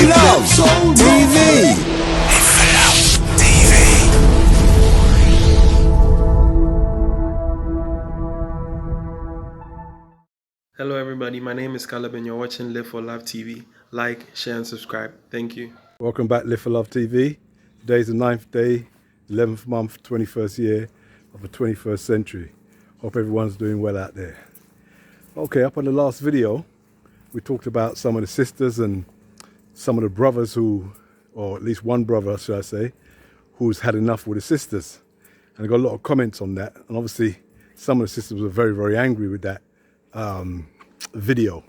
Love TV. Hello everybody, my name is Caleb and you're watching Live for Love TV. Like, share and subscribe. Thank you. Welcome back, Live for Love TV. Today's the 9th day, 11th month, 21st year of the 21st century. Hope everyone's doing well out there. Okay, up on the last video, we talked about some of the sisters and some of the brothers who, or at least one brother, should I say, who's had enough with the sisters. And I got a lot of comments on that. And obviously, some of the sisters were very, very angry with that video.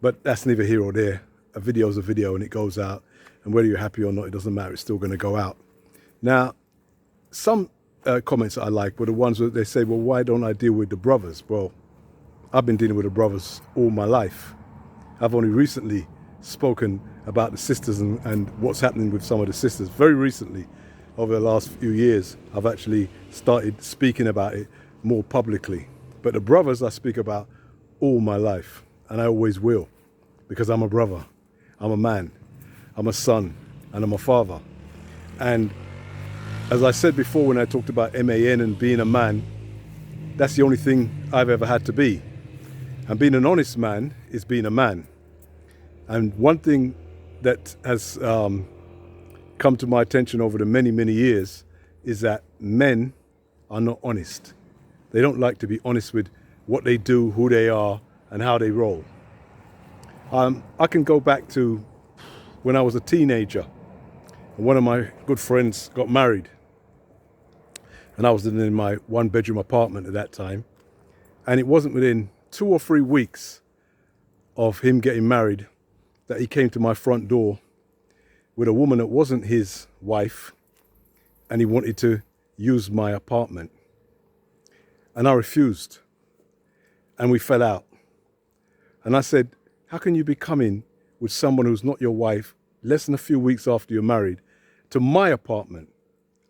But that's neither here or there. A video is a video and it goes out. And whether you're happy or not, it doesn't matter. It's still going to go out. Now, some comments that I like were the ones where they say, well, why don't I deal with the brothers? Well, I've been dealing with the brothers all my life. I've only recently spoken about the sisters and what's happening with some of the sisters. Very recently, over the last few years, I've actually started speaking about it more publicly. But the brothers I speak about all my life, and I always will, because I'm a brother, I'm a man, I'm a son, and I'm a father. And as I said before when I talked about MAN and being a man, that's the only thing I've ever had to be. And being an honest man is being a man. And one thing that has come to my attention over the many, many years is that men are not honest. They don't like to be honest with what they do, who they are, and how they roll. I can go back to when I was a teenager, and one of my good friends got married. And I was living in my one-bedroom apartment at that time. And it wasn't within 2 or 3 weeks of him getting married that he came to my front door with a woman that wasn't his wife, and he wanted to use my apartment. And I refused. And we fell out. And I said, how can you be coming with someone who's not your wife less than a few weeks after you're married to my apartment?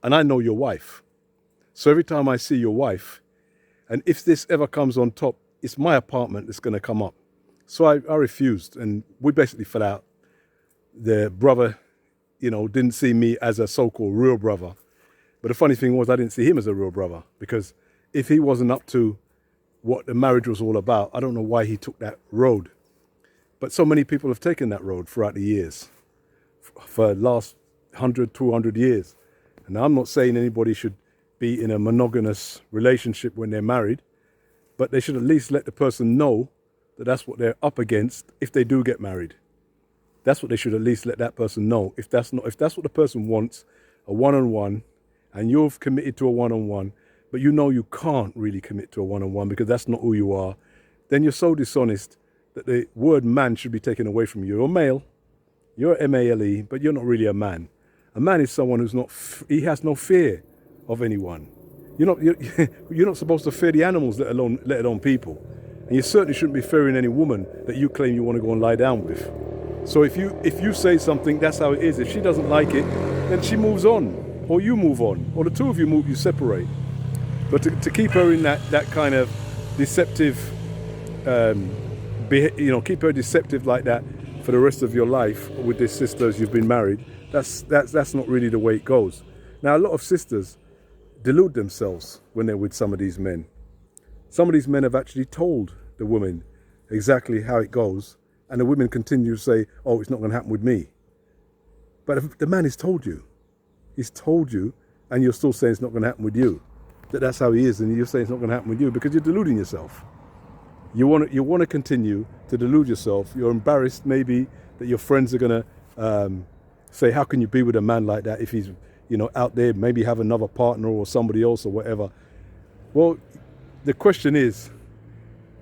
And I know your wife. So every time I see your wife, and if this ever comes on top, it's my apartment that's going to come up. So I refused, and we basically fell out. The brother, didn't see me as a so-called real brother. But the funny thing was I didn't see him as a real brother, because if he wasn't up to what the marriage was all about, I don't know why he took that road. But so many people have taken that road throughout the years, for the last 100, 200 years. And I'm not saying anybody should be in a monogamous relationship when they're married, but they should at least let the person know that that's what they're up against if they do get married. That's what they should at least let that person know. If that's what the person wants, a one-on-one, and you've committed to a one-on-one, but you know you can't really commit to a one-on-one because that's not who you are, then you're so dishonest that the word man should be taken away from you. You're a male, you're a MALE, but you're not really a man. A man is someone who's he has no fear of anyone. You're not supposed to fear the animals, let alone people. And you certainly shouldn't be fearing any woman that you claim you want to go and lie down with. So if you say something, that's how it is. If she doesn't like it, then she moves on, or you move on, or the two of you separate. But to keep her in that kind of deceptive, keep her deceptive like that for the rest of your life with this sister as you've been married, that's not really the way it goes. Now, a lot of sisters delude themselves when they're with some of these men. Some of these men have actually told the women exactly how it goes, and the women continue to say, oh, it's not going to happen with me. But if the man has told you, and you're still saying it's not going to happen with you, that's how he is, and you're saying it's not going to happen with you because you're deluding yourself. You want to continue to delude yourself. You're embarrassed maybe that your friends are going to say, how can you be with a man like that if he's out there, maybe have another partner or somebody else or whatever. Well, the question is,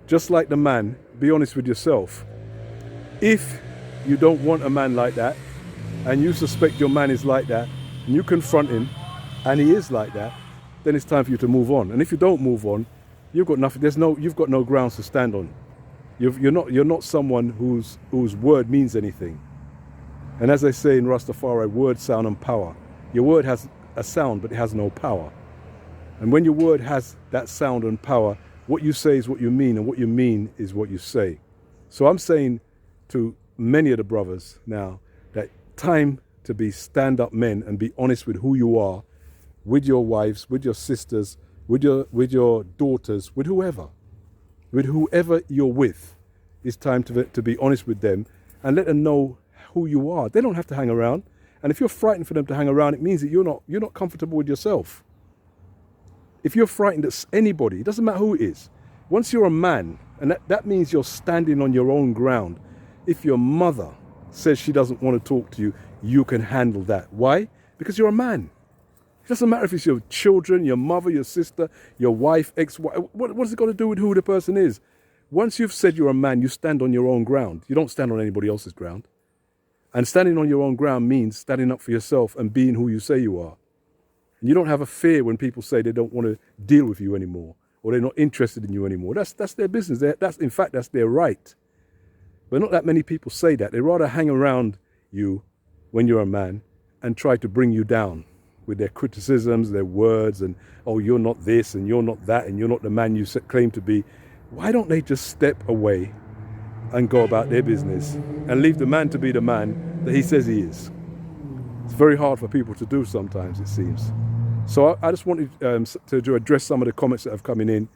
just like the man, be honest with yourself. If you don't want a man like that, and you suspect your man is like that, and you confront him, and he is like that, then it's time for you to move on. And if you don't move on, you've got nothing. You've got no grounds to stand on. You're not someone whose word means anything. And as they say in Rastafari, word, sound, and power. Your word has a sound, but it has no power. And when your word has that sound and power, what you say is what you mean, and what you mean is what you say. So I'm saying to many of the brothers now that time to be stand-up men and be honest with who you are, with your wives, with your sisters, with your daughters, with whoever you're with. It's time to be honest with them and let them know who you are. They don't have to hang around. And if you're frightened for them to hang around, it means that you're not comfortable with yourself. If you're frightened at anybody, it doesn't matter who it is. Once you're a man, and that means you're standing on your own ground. If your mother says she doesn't want to talk to you, you can handle that. Why? Because you're a man. It doesn't matter if it's your children, your mother, your sister, your wife, ex-wife. What's it got to do with who the person is? Once you've said you're a man, you stand on your own ground. You don't stand on anybody else's ground. And standing on your own ground means standing up for yourself and being who you say you are. And you don't have a fear when people say they don't want to deal with you anymore or they're not interested in you anymore. That's their business. In fact, that's their right. But not that many people say that. They rather hang around you when you're a man and try to bring you down with their criticisms, their words, and, oh, you're not this and you're not that and you're not the man you claim to be. Why don't they just step away and go about their business and leave the man to be the man that he says he is? It's very hard for people to do sometimes, it seems. So I just wanted to address some of the comments that have come in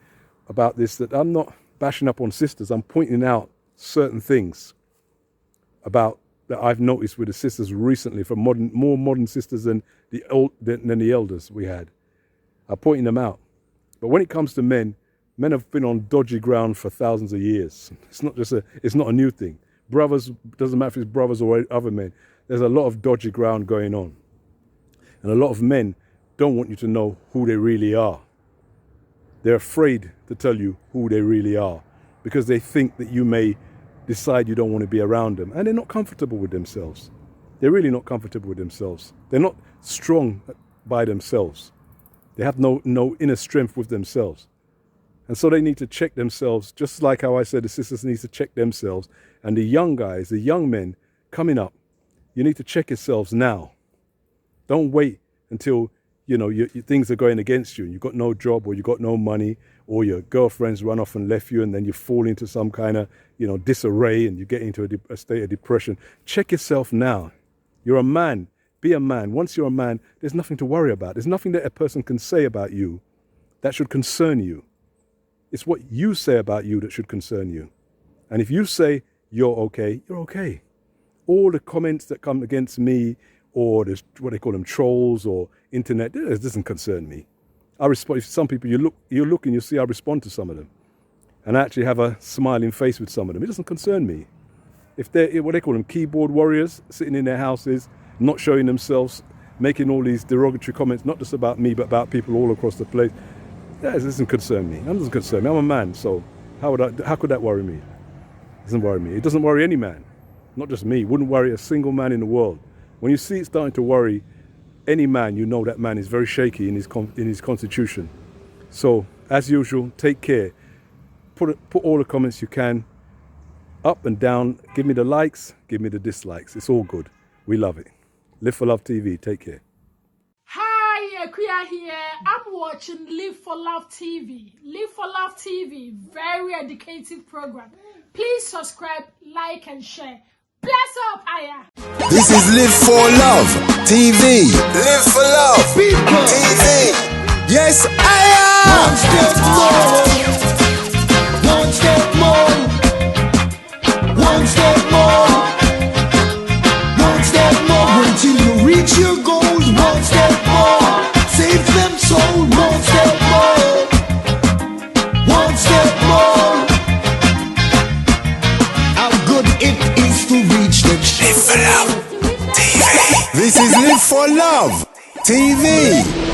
about this, that I'm not bashing up on sisters. I'm pointing out certain things about that I've noticed with the sisters recently, from more modern sisters than the elders we had. I'm pointing them out. But when it comes to men have been on dodgy ground for thousands of years. It's not a new thing. Brothers, doesn't matter if it's brothers or other men, there's a lot of dodgy ground going on. And a lot of men don't want you to know who they really are. They're afraid to tell you who they really are because they think that you may decide you don't want to be around them, and they're not comfortable with themselves. They're really not comfortable with themselves. They're not strong by themselves. They have no inner strength with themselves. And so they need to check themselves, just like how I said the sisters need to check themselves. And the young guys, the young men coming up, you need to check yourselves now. Don't wait until things are going against you and you've got no job or you've got no money or your girlfriend's run off and left you and then you fall into some kind of disarray and you get into a state of depression. Check yourself now. You're a man. Be a man. Once you're a man, there's nothing to worry about. There's nothing that a person can say about you that should concern you. It's what you say about you that should concern you. And if you say you're okay, you're okay. All the comments that come against me or what they call them, trolls or internet, it doesn't concern me. I respond. Some people, you look and you see I respond to some of them. And I actually have a smiling face with some of them. It doesn't concern me. If they're, what they call them, keyboard warriors, sitting in their houses, not showing themselves, making all these derogatory comments, not just about me, but about people all across the place, it doesn't concern me. It doesn't concern me. I'm a man, so how could that worry me? It doesn't worry me. It doesn't worry any man, not just me. It wouldn't worry a single man in the world. When you see it starting to worry any man, you know that man is very shaky in his constitution. So, as usual, take care. Put all the comments you can up and down. Give me the likes, give me the dislikes. It's all good. We love it. Live for Love TV. Take care. Hi, Akuya here. I'm watching Live for Love TV. Live for Love TV, very educative program. Please subscribe, like, and share. Bless up, Aya. This is Live for Love TV. Live for Love TV. Yes, Aya. One step more. One step more. One step more. One step more. Until you reach your goals. One step more. Save them soul. One step more. One step more. How good it is to reach the Live for Love TV. This is Live for Love TV.